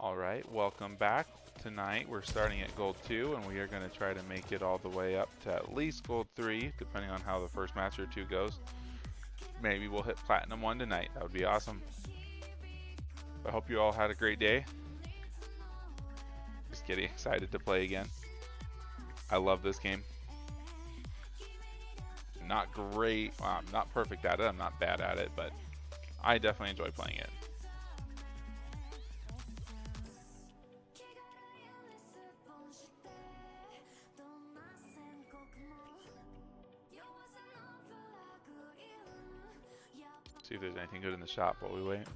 Alright, welcome back. Tonight we're starting at Gold 2 and we are going to try to make it all the way up to at least Gold 3, depending on how the first match or two goes. Maybe we'll hit Platinum 1 tonight. That would be awesome. I hope you all had a great day. Just getting excited to play again. I love this game. Not great, well, I'm not perfect at it, I'm not bad at it, but I definitely enjoy playing it. See if there's anything good in the shop while we wait.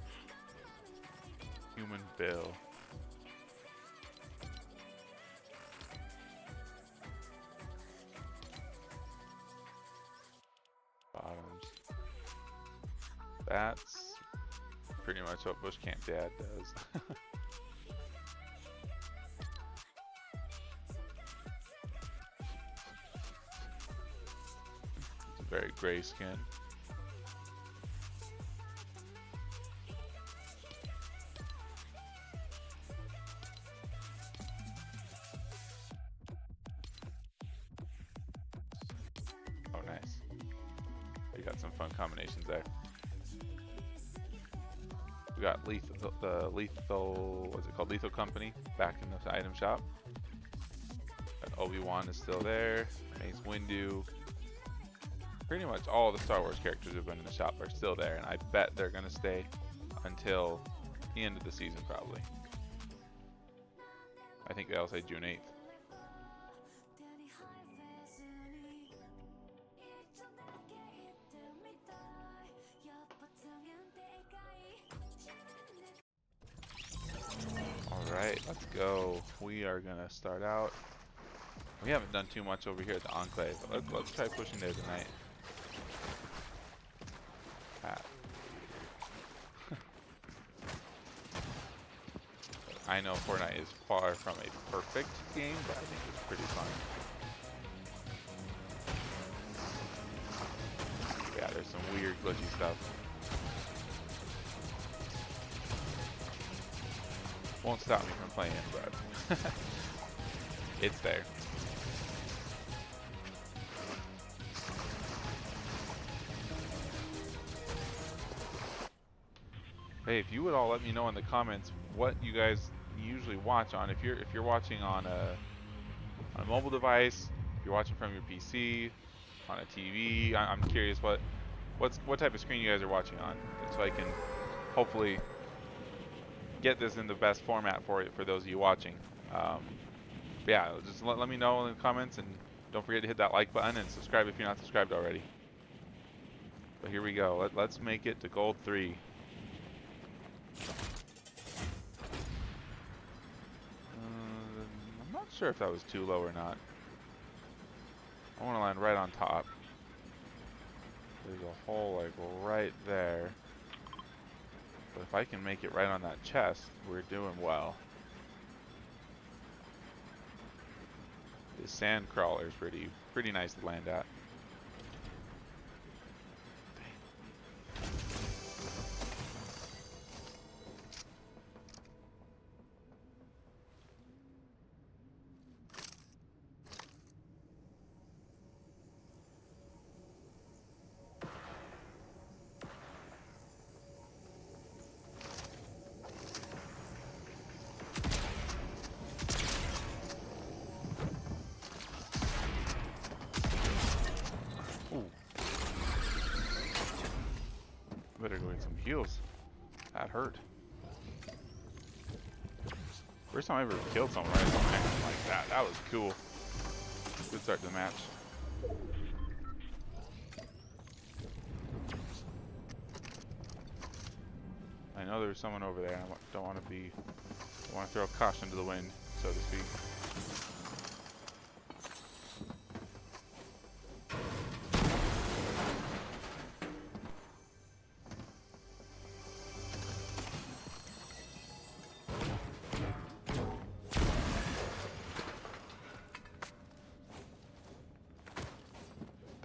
Human Bill. Bottoms. That's pretty much what Bush Camp Dad does. It's a very gray skin. Oh, nice. We got some fun combinations there. We got the Lethal, what's it called? Lethal Company back in the item shop. And Obi-Wan is still there. Mace Windu. Pretty much all the Star Wars characters who've been in the shop are still there, and I bet they're gonna stay until the end of the season probably. I think they'll say June 8th. Alright, let's go. We are gonna start out. We haven't done too much over here at the Enclave, but let's try pushing there tonight. I know Fortnite is far from a perfect game, but I think it's pretty fun. Yeah, there's some weird glitchy stuff. Won't stop me from playing it, but it's there. Hey, if you would all let me know in the comments what you guys usually watch on. If you're watching on a mobile device, if you're watching from your PC, on a TV, I'm curious what type of screen you guys are watching on, so I can hopefully get this in the best format for those of you watching. Yeah, just let me know in the comments, and don't forget to hit that like button and subscribe if you're not subscribed already. But here we go. Let's make it to Gold 3. I'm not sure if that was too low or not. I want to land right on top. There's a hole like right there. But if I can make it right on that chest, we're doing well. The sand crawler is pretty nice to land at. Better go get some heals. That hurt. First time I ever killed someone right on acting like that. That was cool. Good start to the match. I know there's someone over there. I don't want to throw caution to the wind, so to speak.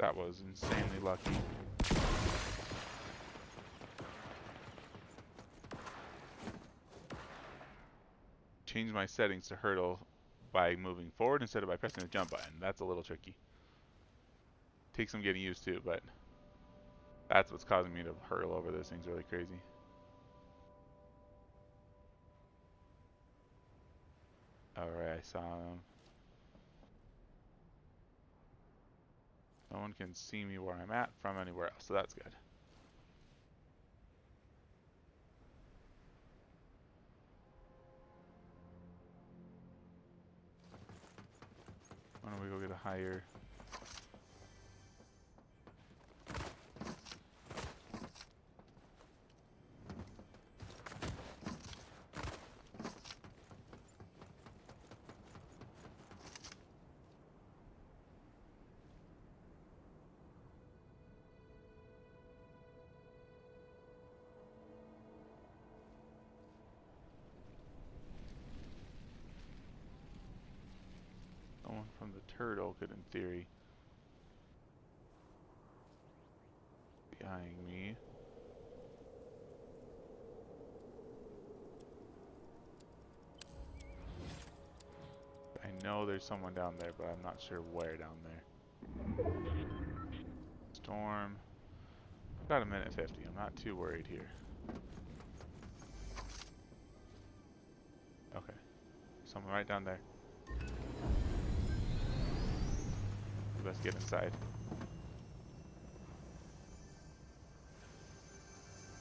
That was insanely lucky. change my settings to hurdle by moving forward instead of by pressing the jump button. That's a little tricky. Takes some getting used to, but that's what's causing me to hurtle over those things really crazy. Alright, I saw him. No one can see me where I'm at from anywhere else, so that's good. Why don't we go get a higher... Someone from the turtle could, in theory, be eyeing me. I know there's someone down there, but I'm not sure where down there. Storm. Got a minute 50. I'm not too worried here. Okay. Someone right down there. We best get inside.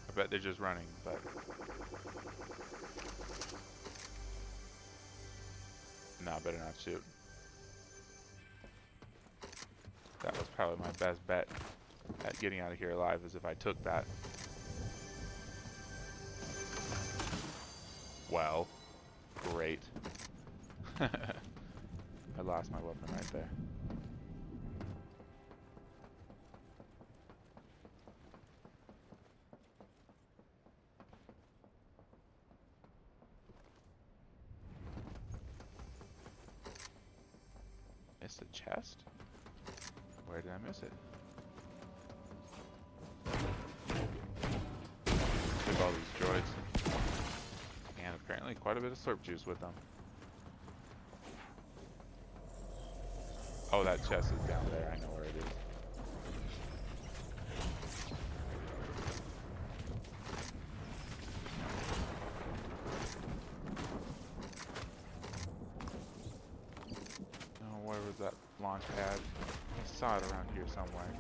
I bet they're just running, but... Nah, better not shoot. That was probably my best bet at getting out of here alive, is if I took that. Well, great. I lost my weapon right there. Missed a chest? Where did I miss it? Took all these droids. And apparently quite a bit of slurp juice with them. Oh, that chest is down there. I know where it is. Oh, where was that launch pad? I saw it around here somewhere.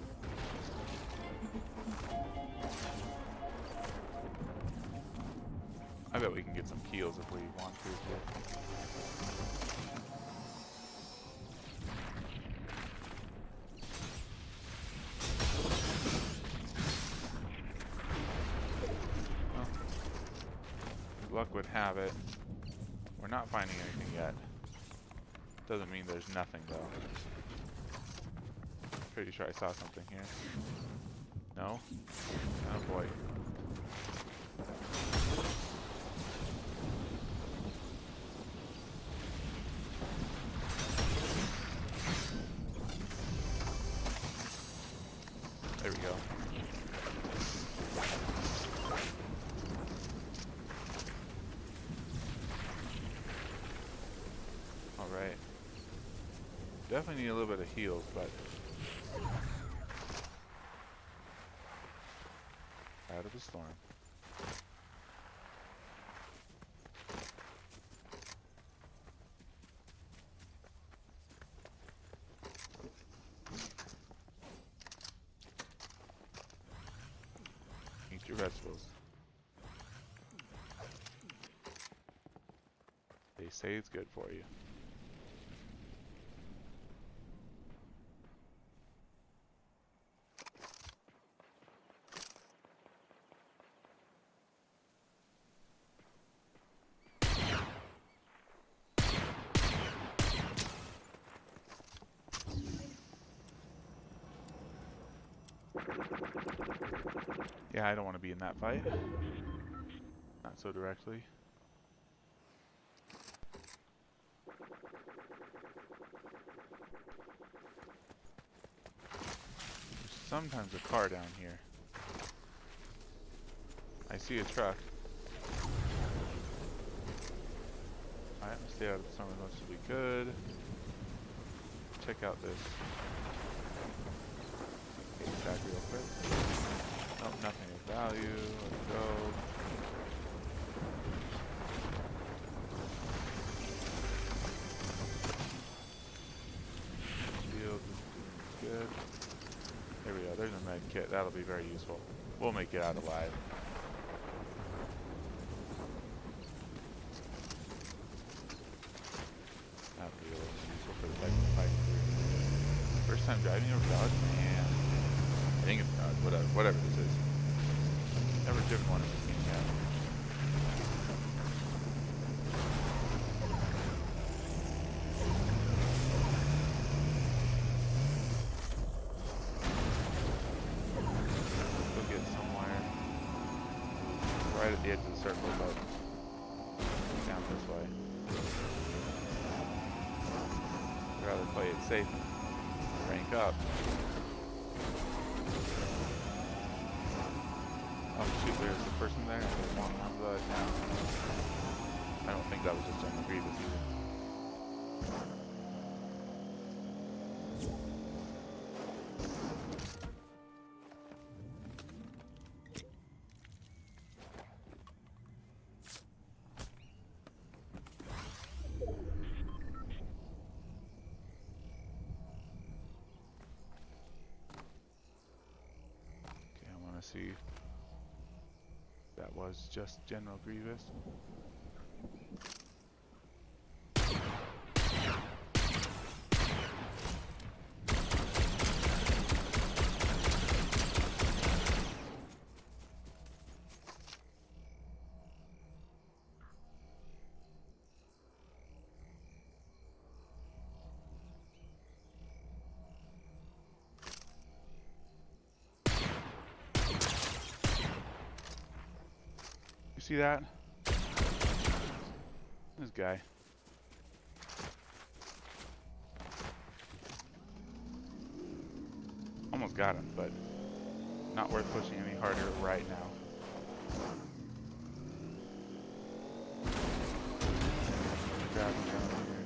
I bet we can get some kills if we want to here. Luck would have it, we're not finding anything yet. Doesn't mean there's nothing though. Pretty sure I saw something here. No? Oh boy. There we go. Alright. Definitely need a little bit of heals, but... out of the storm. Eat your vegetables. They say it's good for you. Yeah, I don't want to be in that fight. Not so directly. There's sometimes a car down here. I see a truck. stay out of the storm as much as we could. Check out this stack real quick. Nope, nothing of value. Let's go. Shield is doing good. There we go. There's a med kit. That'll be very useful. We'll make it out alive. That'll be a little useful for the type of fight. First time driving over Dodge? Man. I think it's Dodge. Whatever this is. Never driven one of this game yet. Right at the edge of the circle, but down this way. I'd rather play it safe and rank up. Oh shoot, there's a person there. There's one on the now. I don't think that was just General Grievous either. See, that was just General Grievous. See that? This guy. Almost got him, but not worth pushing any harder right now. Grab him down here.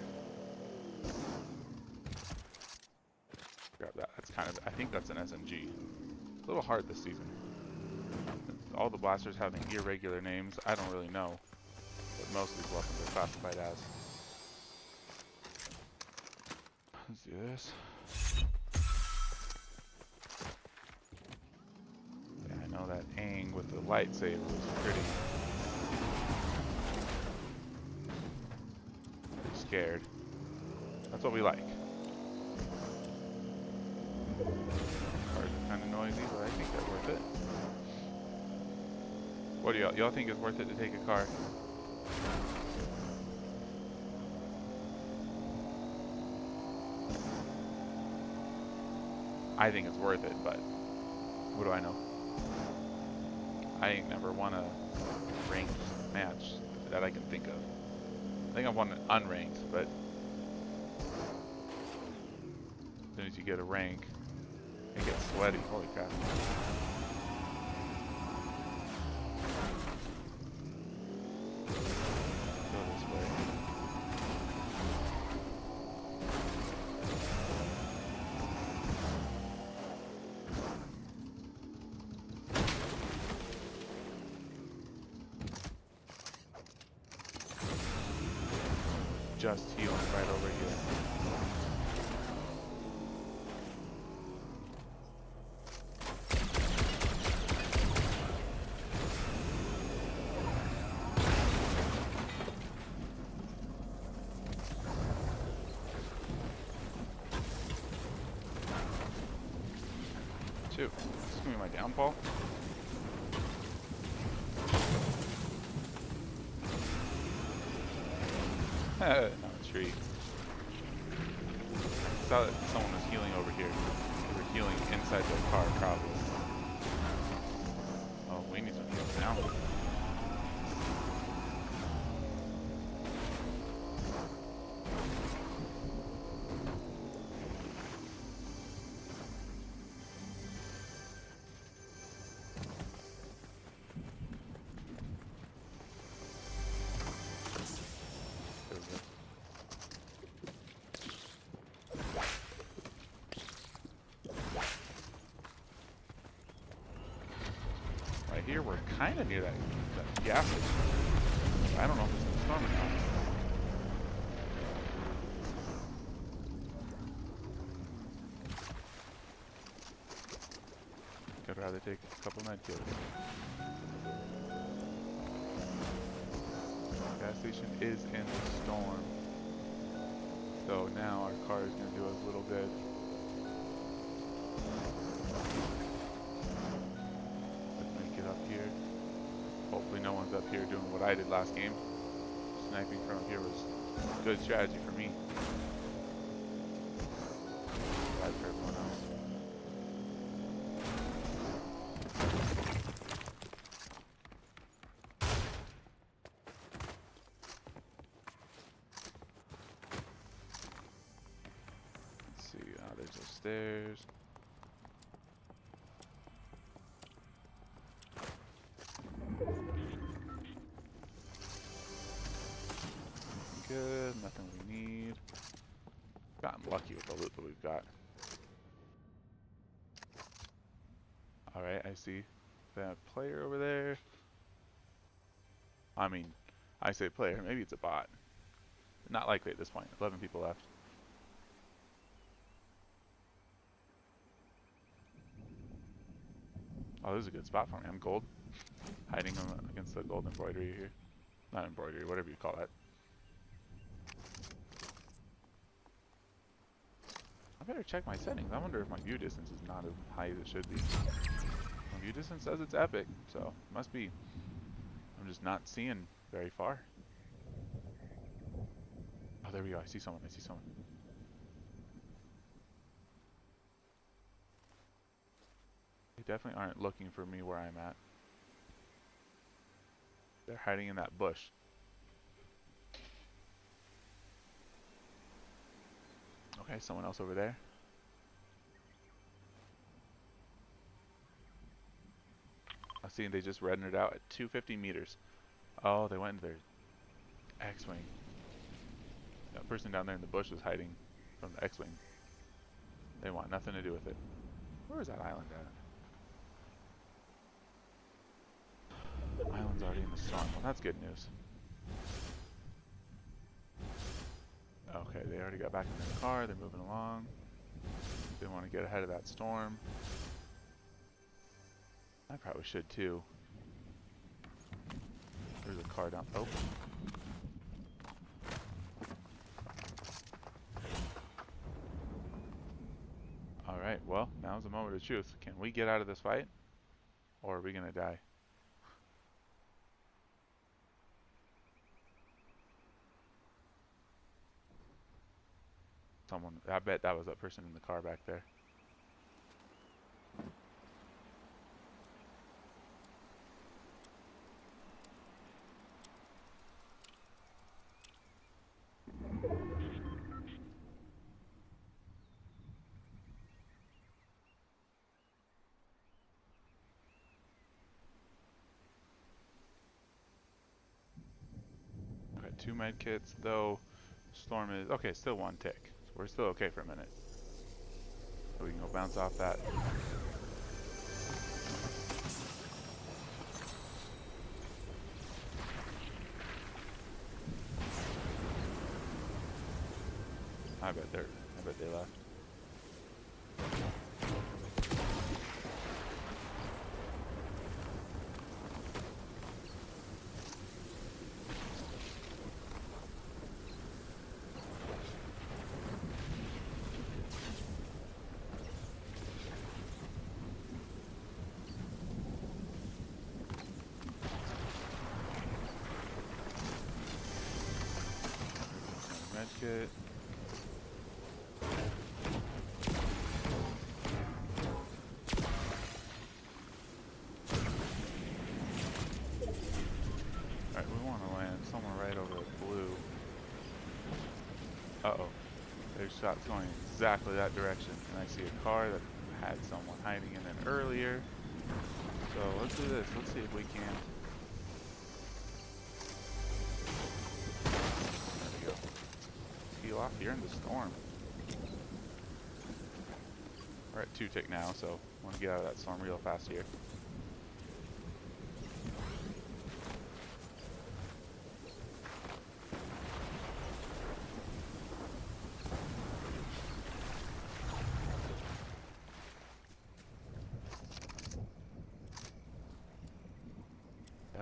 Grab that. That's kind of, I think that's an SMG. It's a little hard this season. All the blasters having irregular names, I don't really know what most of these weapons are classified as. Let's do this. Yeah, I know that Aang with the lightsaber was pretty scared. That's what we like. Cars are kind of noisy, but I think they're worth it. What do y'all think it's worth it to take a car? I think it's worth it, but what do I know? I ain't never won a ranked match that I can think of. I think I've won an unranked, but as soon as you get a rank, it gets sweaty. Holy crap. Just healing right over here. Shoot, this is gonna be my downfall. Not a tree. I saw that someone was healing over here. They were healing inside the car, probably. Oh, we need some heals now. here. We're kind of near that gas station. I don't know if it's in the storm or not. I'd rather take a couple med kits. Gas station is in the storm. So now our car is going to do us a little good. Let's make it up here. Hopefully no one's up here doing what I did last game. Sniping from up here was a good strategy for me. Bad for everyone else. Let's see, there's those stairs. Good, nothing we need. Gotten lucky with the loot that we've got. Alright, I see that player over there. I mean, I say player, maybe it's a bot. Not likely at this point. 11 people left. Oh, this is a good spot for me. I'm gold. Hiding against the gold embroidery here. Not embroidery, whatever you call that. I better check my settings. I wonder if my view distance is not as high as it should be. My view distance says it's epic, so it must be. I'm just not seeing very far. Oh, there we go. I see someone. I see someone. They definitely aren't looking for me where I'm at. They're hiding in that bush. Okay, someone else over there. I see they just rendered out at 250 meters. Oh, they went into their X-Wing. That person down there in the bush is hiding from the X-Wing. They want nothing to do with it. Where is that island at? The island's already in the storm. Well, that's good news. Okay, they already got back in their car. They're moving along. They want to get ahead of that storm. I probably should too. There's a car down. Oh. Alright, well, now's the moment of truth. Can we get out of this fight? Or are we gonna die? Someone, I bet that was that person in the car back there. Okay, 2 med kits, though. Storm is okay. Still 1 tick. So we're still okay for a minute. So we can go bounce off that. I bet they left. Medkit. Alright, we want to land somewhere right over the blue. Uh-oh. There's shots going exactly that direction. And I see a car that had someone hiding in it earlier. So let's do this. Let's see if we can. There we go. Peel off here in the storm. We're at 2 tick now, so I want to get out of that storm real fast here.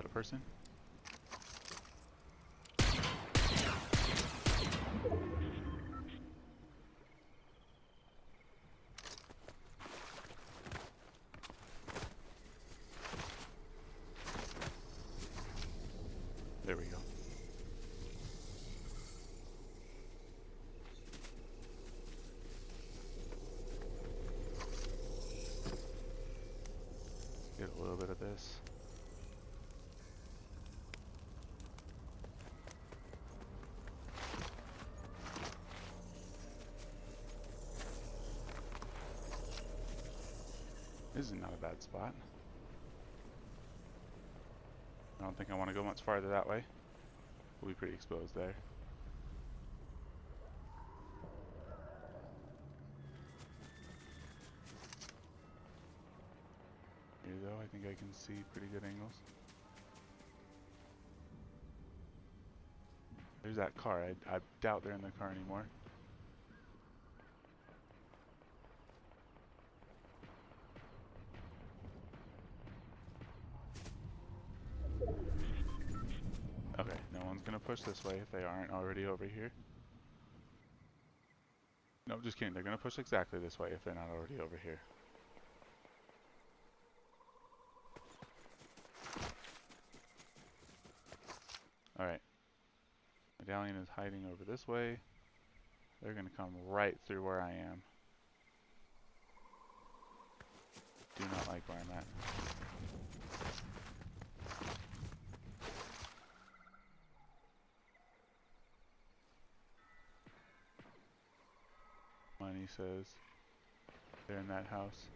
a person. There we go. Get a little bit of this. This is not a bad spot. I don't think I want to go much farther that way. We'll be pretty exposed there. Here though, I think I can see pretty good angles. There's that car. I doubt they're in the car anymore. Okay, no one's gonna push this way if they aren't already over here. No, just kidding. They're gonna push exactly this way if they're not already over here. Alright. Medallion is hiding over this way. They're gonna come right through where I am. Do not like where I'm at. Money says they're in that house.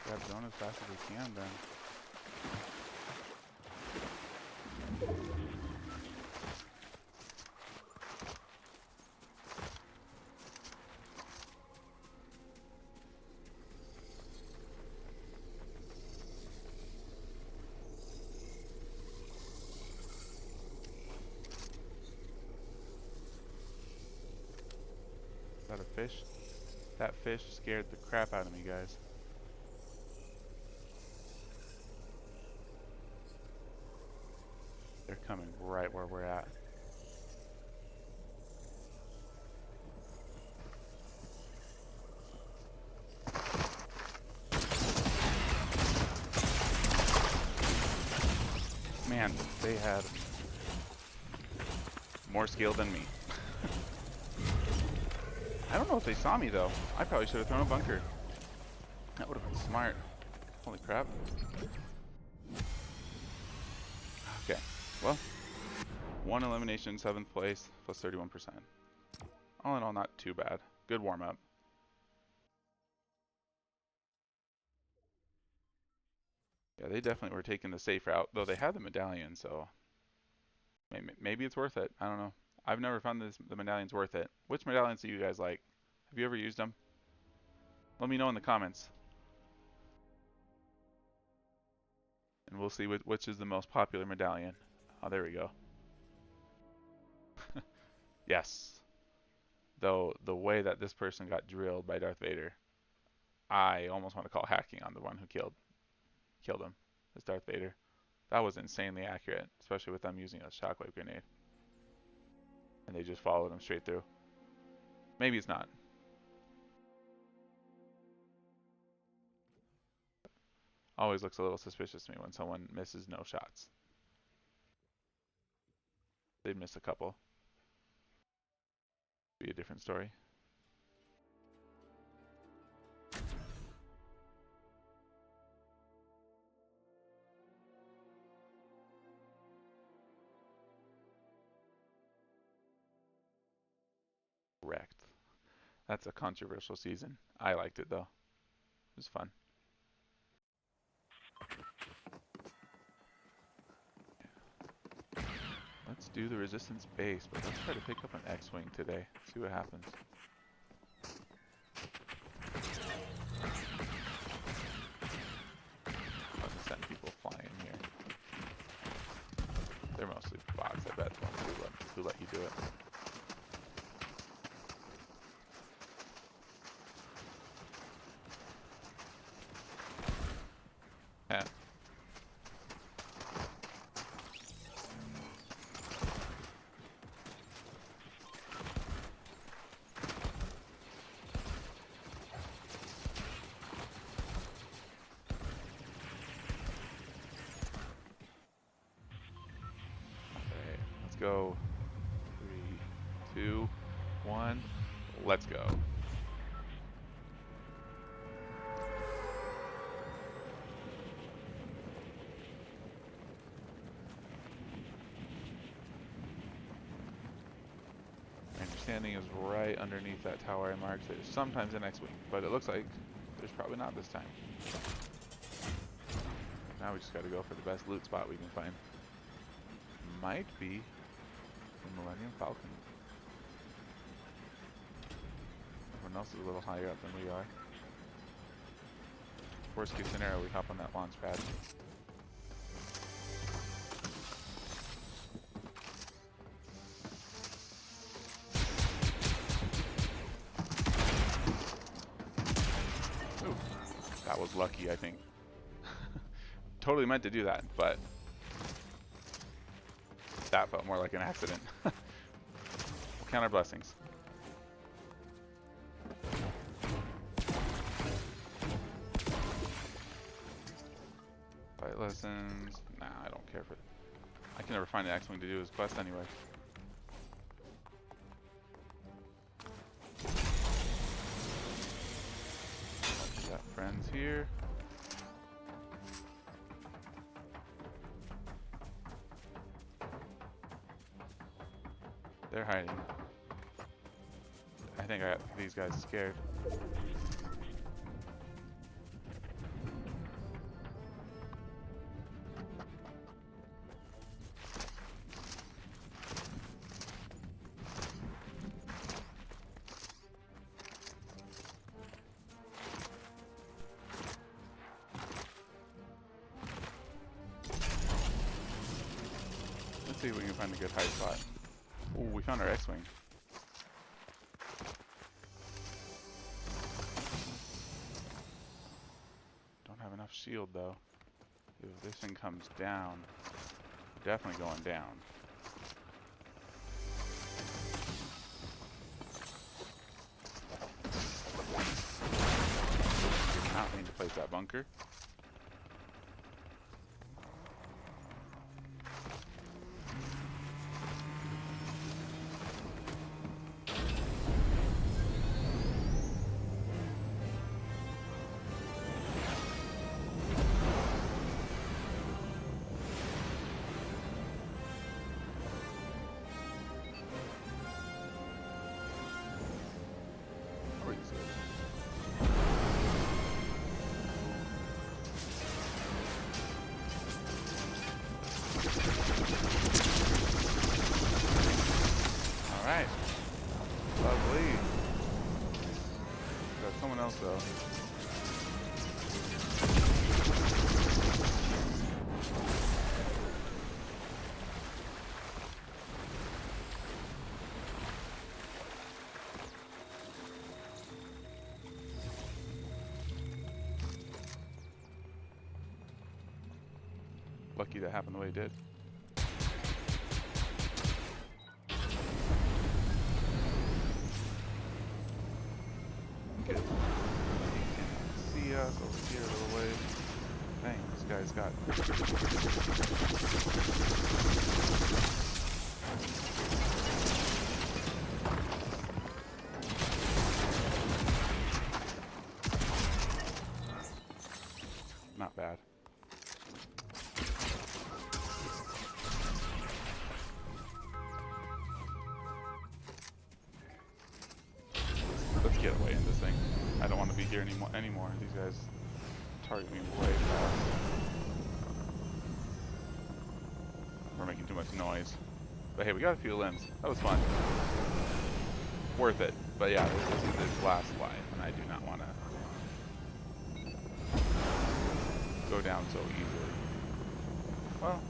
Grab zone as fast as we can then. Is that a fish? That fish scared the crap out of me, guys. They're coming right where we're at. Man, they had more skill than me. I don't know if they saw me though. I probably should have thrown a bunker. That would have been smart. Holy crap. Okay, well, one elimination, 7th place, plus 31%. All in all, not too bad. Good warm-up. Yeah, they definitely were taking the safe route, though they had the medallion, so maybe it's worth it. I don't know. I've never found the medallion's worth it. Which medallions do you guys like? Have you ever used them? Let me know in the comments. And we'll see which is the most popular medallion. Oh, there we go. Yes. Though the way that this person got drilled by Darth Vader, I almost want to call hacking on the one who killed him. It's Darth Vader. That was insanely accurate, especially with them using a shockwave grenade. And they just followed him straight through. Maybe it's not. Always looks a little suspicious to me when someone misses no shots. They'd miss a couple. Be a different story. Wrecked. That's a controversial season. I liked it though. It was fun. Let's do the resistance base, but let's try to pick up an X-Wing today. See what happens. I'm gonna send people flying here. They're mostly bots, I bet, the ones who let you do it. go. 3, 2, 1. Let's go. My understanding is right underneath that tower I marked. There's sometimes an X-Wing, but it looks like there's probably not this time. Now we just gotta go for the best loot spot we can find. Might be the Millennium Falcon. Everyone else is a little higher up than we are. Worst case scenario, we hop on that launch pad. Ooh, that was lucky, I think. Totally meant to do that, but that felt more like an accident. We'll count our blessings. Flight lessons. Nah, I don't care for. I can never find the X-Wing to do his quest anyway. We got friends here. They're hiding. I think I got these guys scared. Let's see if we can find a good high spot. Oh, we found our X-Wing. Don't have enough shield though. If this thing comes down, definitely going down. Did not mean to place that bunker. Alright. Lovely. Got someone else though. Lucky that happened the way it did. Good. He can see us over here a little way. Dang, this guy's got. Not bad. Let's get away in this thing. I don't want to be here anymore. These guys target me way fast. We're making too much noise. But hey, we got a few limbs. That was fun. Worth it. But yeah, this is his last life, and I do not want to go down so easily. Well.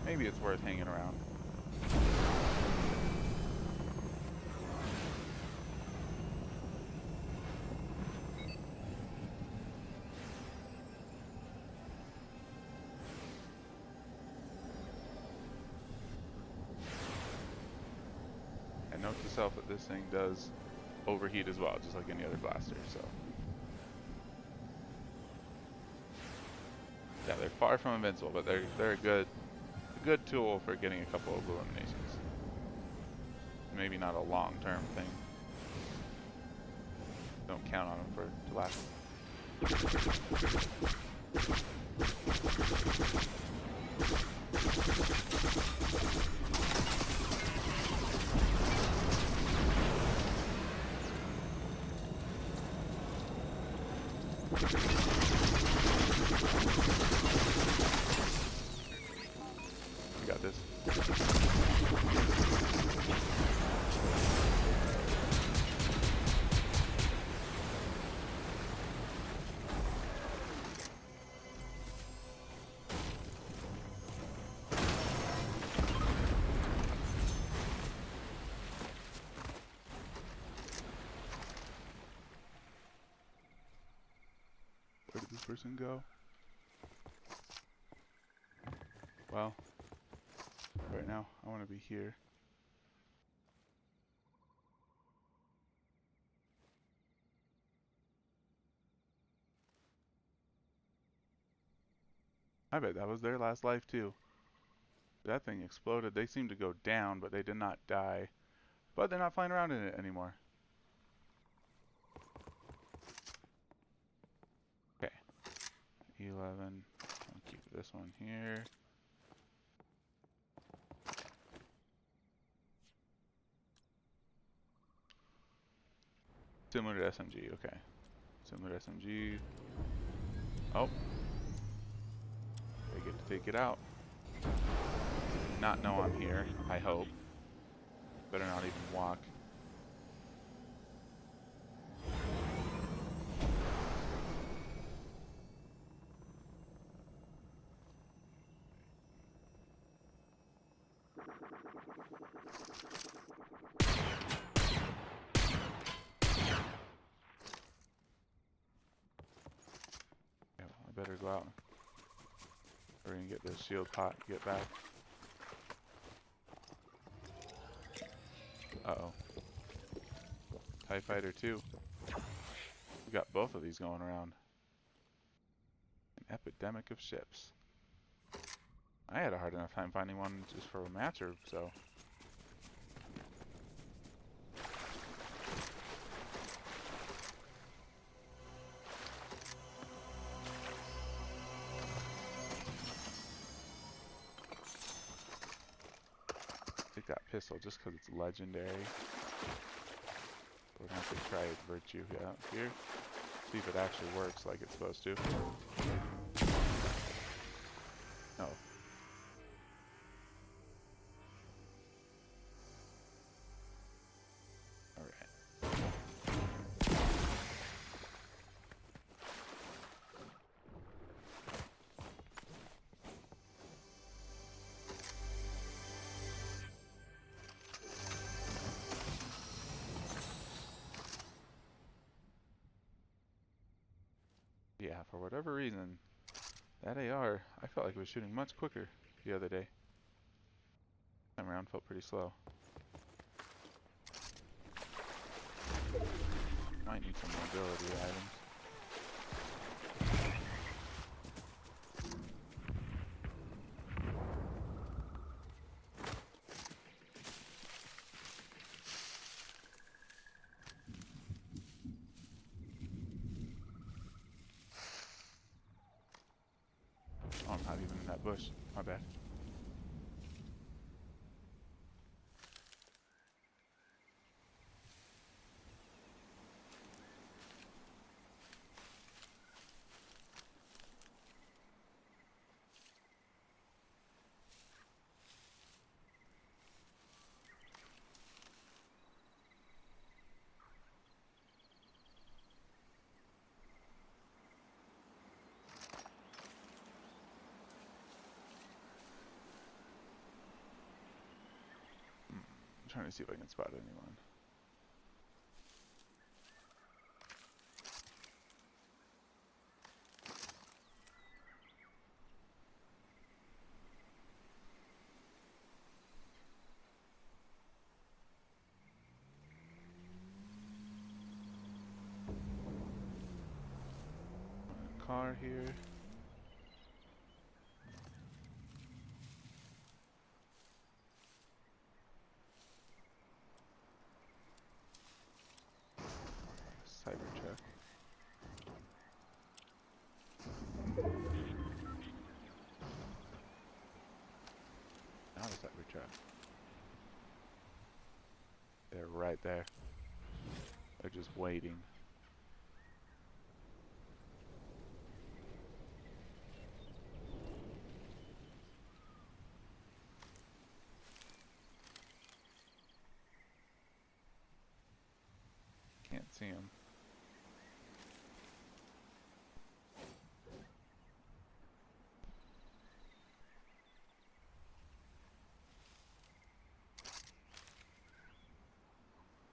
Maybe it's worth hanging around. And note to yourself that this thing does overheat as well, just like any other blaster. So yeah, they're far from invincible, but they're a good tool for getting a couple of eliminations. Maybe not a long-term thing. Don't count on them to last. You got this. Where did this person go? Well, right now I want to be here. I bet that was their last life too. That thing exploded. They seemed to go down, but they did not die. But they're not flying around in it anymore. Okay. 11. I'll keep this one here. Similar to SMG, okay. Similar to SMG. Oh. They get to take it out. Not know I'm here, I hope. Better not even walk. Yeah, I better go out. We're gonna get this shield pot, get back. Uh-oh. TIE Fighter 2. We got both of these going around. An epidemic of ships. I had a hard enough time finding one just for a match or so. Take that pistol just because it's legendary. We're gonna have to try Virtue here. See if it actually works like it's supposed to. No. Alright. Yeah, for whatever reason, that AR, I felt like it was shooting much quicker the other day. Time around felt pretty slow. Might need some mobility items. Oh, I'm not even in that bush. My bad. I'm trying to see if I can spot anyone. car here. Cybertruck. Not a Cybertruck. They're right there. They're just waiting. Can't see them.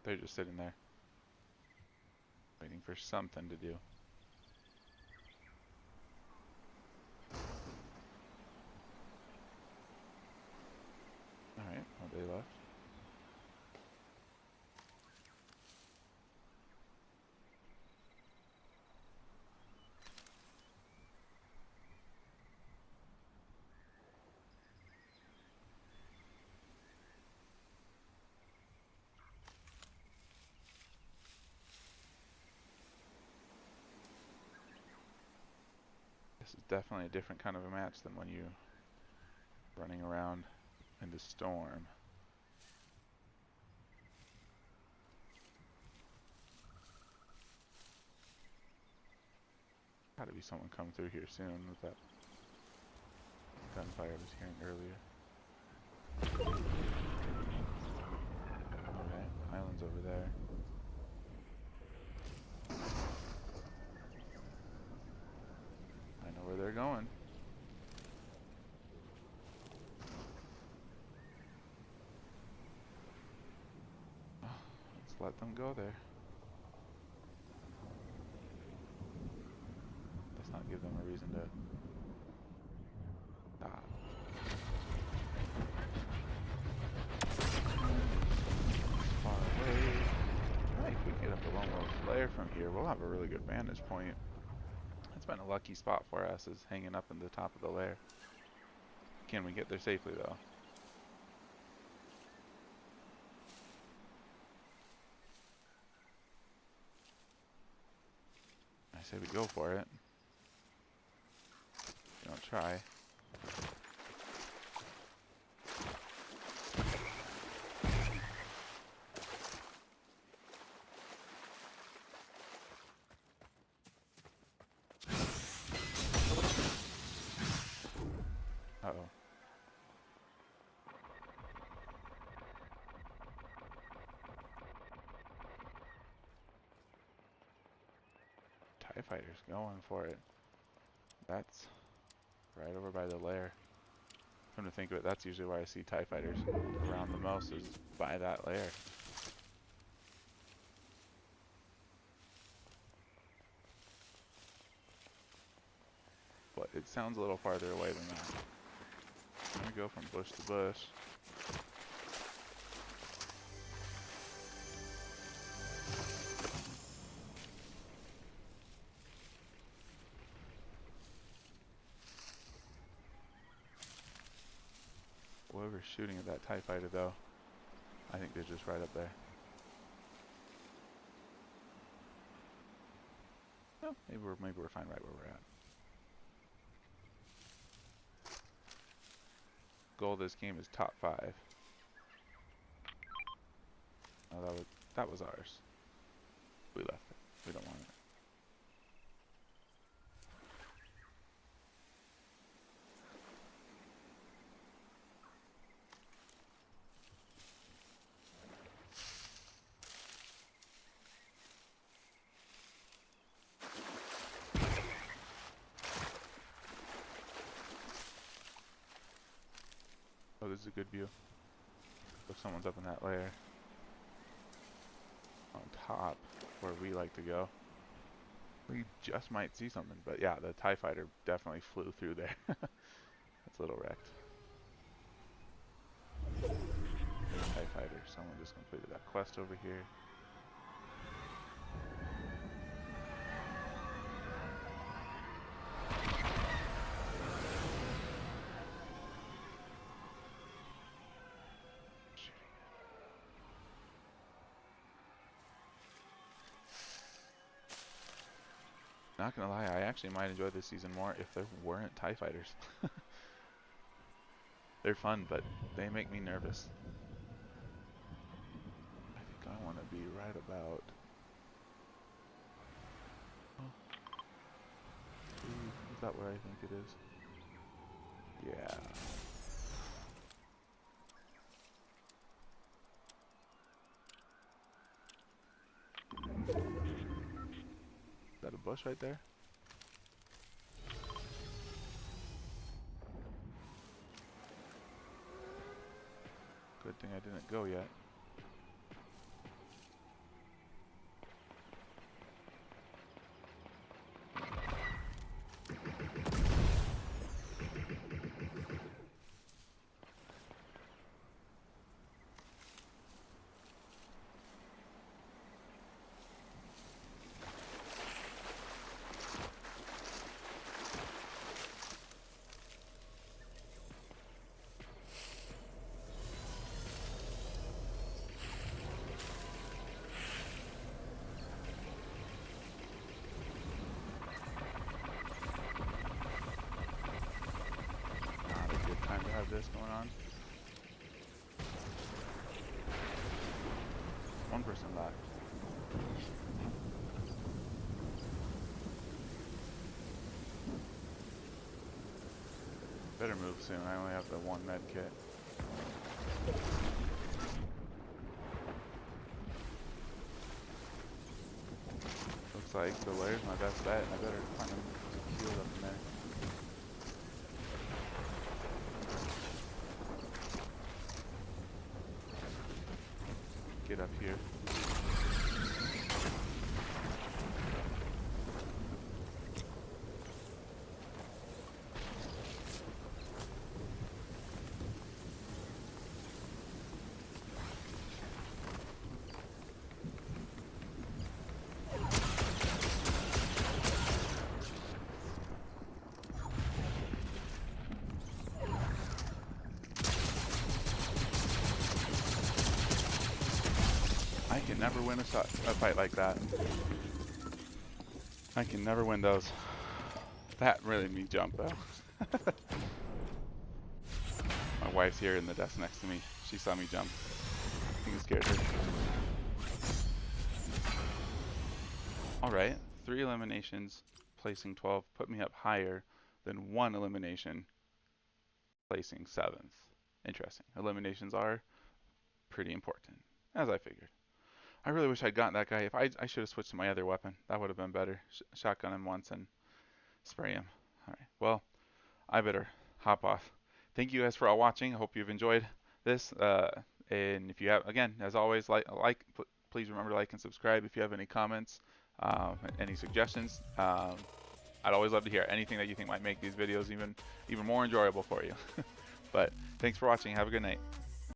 They're just sitting there, waiting for something to do. Alright, well, they left. This is definitely a different kind of a match than when you running around in the storm. Gotta be someone coming through here soon with that gunfire I was hearing earlier. Okay, island's over there. I know where they're going. Let's let them go there. Let's not give them a reason to stop. Far away. Right, if we get up a Lone Wolf Lair from here, we'll have a really good vantage point. It's been a lucky spot for us, is hanging up in the top of the lair. Can we get there safely though? I say we go for it. We don't try. Uh-oh. TIE fighters going for it. That's right over by the lair. Come to think of it, that's usually where I see TIE fighters around the most, is by that lair. But it sounds a little farther away than that. I'm gonna go from bush to bush. Whoever's shooting at that TIE fighter though, I think they're just right up there. Oh, maybe we're fine right where we're at. Goal of this game is top 5. Oh, that was ours. We left it. We don't want it. Oh, this is a good view. If someone's up in that lair. On top, where we like to go. We just might see something, but yeah, the TIE fighter definitely flew through there. It's a little wrecked. TIE fighter, someone just completed that quest over here. Not gonna lie, I actually might enjoy this season more if there weren't TIE fighters. They're fun, but they make me nervous. I think I want to be right about... Oh. Is that where I think it is? Yeah. Is that a bush right there? Good thing I didn't go yet. Time to have this going on. One person left. Better move soon. I only have the one med kit. Looks like the lair's my best bet, and I better find him healed up in there. Get up here. I can never win a fight like that. I can never win those. That really made me jump though. My wife's here in the desk next to me. She saw me jump. I think it scared her. Alright, 3 eliminations, placing 12, put me up higher than 1 elimination, placing 7th. Interesting. Eliminations are pretty important, as I figured. I really wish I'd gotten that guy. If I should have switched to my other weapon. That would have been better. Shotgun him once and spray him. Alright, well, I better hop off. Thank you guys for all watching. I hope you've enjoyed this. And if you have, again, as always, please remember to like and subscribe. If you have any comments, any suggestions, I'd always love to hear anything that you think might make these videos even more enjoyable for you. But thanks for watching. Have a good night.